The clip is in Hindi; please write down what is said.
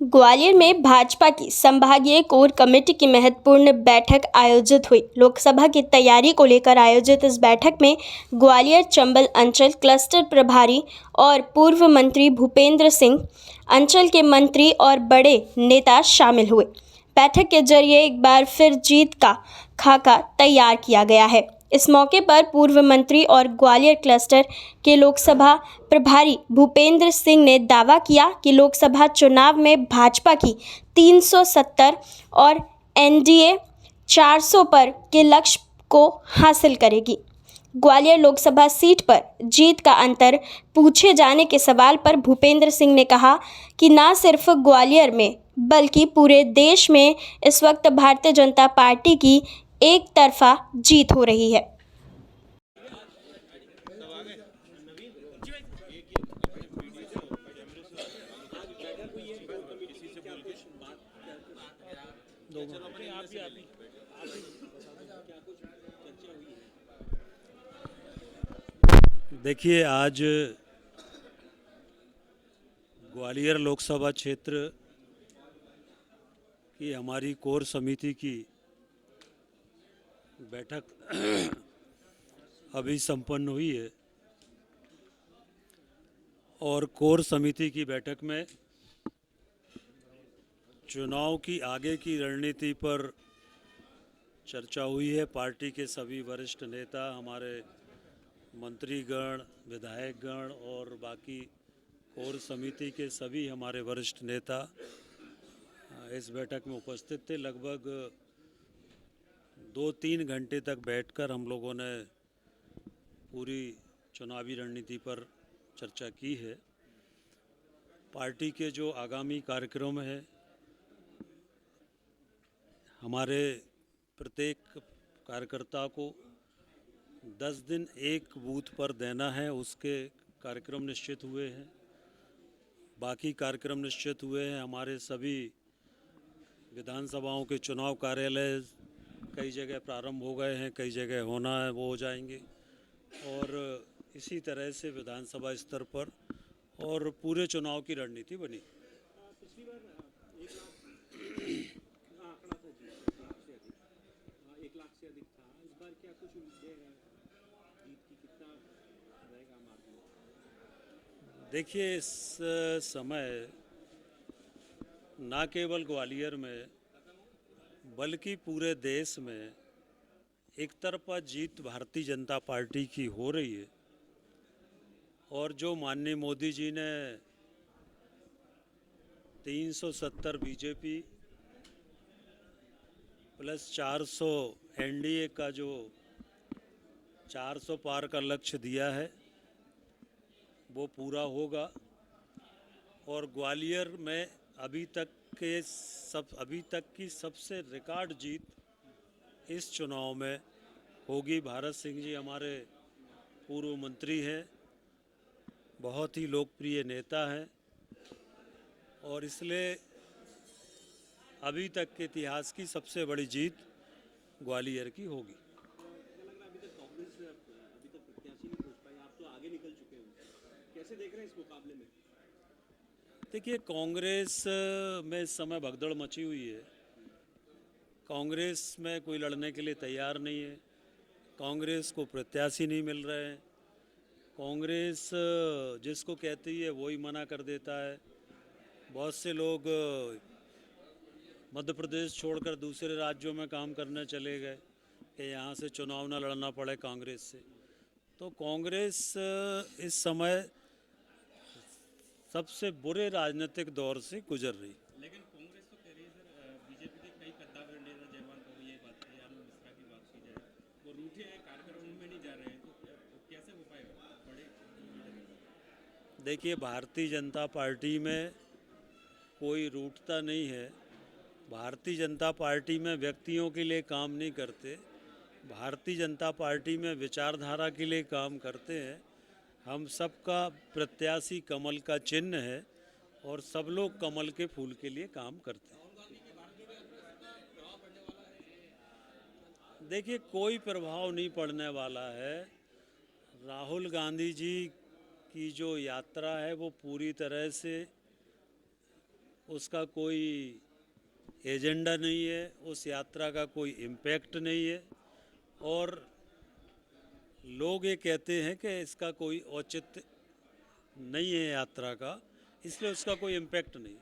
ग्वालियर में भाजपा की संभागीय कोर कमेटी की महत्वपूर्ण बैठक आयोजित हुई। लोकसभा की तैयारी को लेकर आयोजित इस बैठक में ग्वालियर चंबल अंचल क्लस्टर प्रभारी और पूर्व मंत्री भूपेंद्र सिंह, अंचल के मंत्री और बड़े नेता शामिल हुए। बैठक के जरिए एक बार फिर जीत का खाका तैयार किया गया है। इस मौके पर पूर्व मंत्री और ग्वालियर क्लस्टर के लोकसभा प्रभारी भूपेंद्र सिंह ने दावा किया कि लोकसभा चुनाव में भाजपा की 370 और एनडीए 400 पर के लक्ष्य को हासिल करेगी। ग्वालियर लोकसभा सीट पर जीत का अंतर पूछे जाने के सवाल पर भूपेंद्र सिंह ने कहा कि न सिर्फ ग्वालियर में बल्कि पूरे देश में इस वक्त भारतीय जनता पार्टी की एक तरफा जीत हो रही है। देखिए, आज ग्वालियर लोकसभा क्षेत्र की हमारी कोर समिति की बैठक अभी संपन्न हुई है और कोर समिति की बैठक में चुनाव की आगे की रणनीति पर चर्चा हुई है। पार्टी के सभी वरिष्ठ नेता, हमारे मंत्रीगण, विधायकगण और बाकी कोर समिति के सभी हमारे वरिष्ठ नेता इस बैठक में उपस्थित थे। लगभग 2-3 घंटे तक बैठकर हम लोगों ने पूरी चुनावी रणनीति पर चर्चा की है। पार्टी के जो आगामी कार्यक्रम है, हमारे प्रत्येक कार्यकर्ता को 10 दिन एक बूथ पर देना है, उसके कार्यक्रम निश्चित हुए हैं। बाकी कार्यक्रम निश्चित हुए हैं। हमारे सभी विधानसभाओं के चुनाव कार्यालय कई जगह प्रारंभ हो गए हैं, कई जगह होना है, वो हो जाएंगे। और इसी तरह से विधानसभा स्तर पर और पूरे चुनाव की रणनीति बनी। पिछली बार 1 लाख से अधिक था। इस बार क्या कुछ उम्मीदें हैं जीत की? कितना रहेगा मार्जिन? देखिए, इस समय न केवल ग्वालियर में बल्कि पूरे देश में एक तरफा जीत भारतीय जनता पार्टी की हो रही है। और जो माननीय मोदी जी ने 370 बीजेपी प्लस 400 एनडीए का जो 400 पार का लक्ष्य दिया है, वो पूरा होगा। और ग्वालियर में अभी तक की सबसे रिकॉर्ड जीत इस चुनाव में होगी। भारत सिंह जी हमारे पूर्व मंत्री हैं, बहुत ही लोकप्रिय नेता हैं और इसलिए अभी तक के इतिहास की सबसे बड़ी जीत ग्वालियर की होगी। क्या लग रहा है अभी तक कांग्रेस अभी तक प्रत्याशी नहीं खोज पाई? आप तो आगे निकल चुके हो, कैसे देख रहे हैं इस मुकाबले में? देखिए, कांग्रेस में इस समय भगदड़ मची हुई है। कांग्रेस में कोई लड़ने के लिए तैयार नहीं है। कांग्रेस को प्रत्याशी नहीं मिल रहे हैं। कांग्रेस जिसको कहती है वही मना कर देता है। बहुत से लोग मध्य प्रदेश छोड़कर दूसरे राज्यों में काम करने चले गए कि यहाँ से चुनाव न लड़ना पड़े कांग्रेस से। तो कांग्रेस इस समय सबसे बुरे राजनीतिक दौर से गुजर रही। लेकिन कांग्रेस तो कह रही है सर, बीजेपी के कई कद्दावर नेता जयवाल को ये बात है, आनंद मिश्रा की बात की जाए, वो रूठे हैं, कार्यक्रम में नहीं जा रहे हैं, तो कैसे हो पाएगा? बड़े देखिए, भारतीय जनता पार्टी में कोई रूठता नहीं है। भारतीय जनता पार्टी में व्यक्तियों के लिए काम नहीं करते। भारतीय जनता पार्टी में विचारधारा के लिए काम करते हैं। हम सबका प्रत्याशी कमल का चिन्ह है और सब लोग कमल के फूल के लिए काम करते हैं। देखिए, कोई प्रभाव नहीं पड़ने वाला है। राहुल गांधी जी की जो यात्रा है वो पूरी तरह से उसका कोई एजेंडा नहीं है, उस यात्रा का कोई इम्पैक्ट नहीं है और लोग ये कहते हैं कि इसका कोई औचित्य नहीं है यात्रा का, इसलिए उसका कोई इम्पैक्ट नहीं।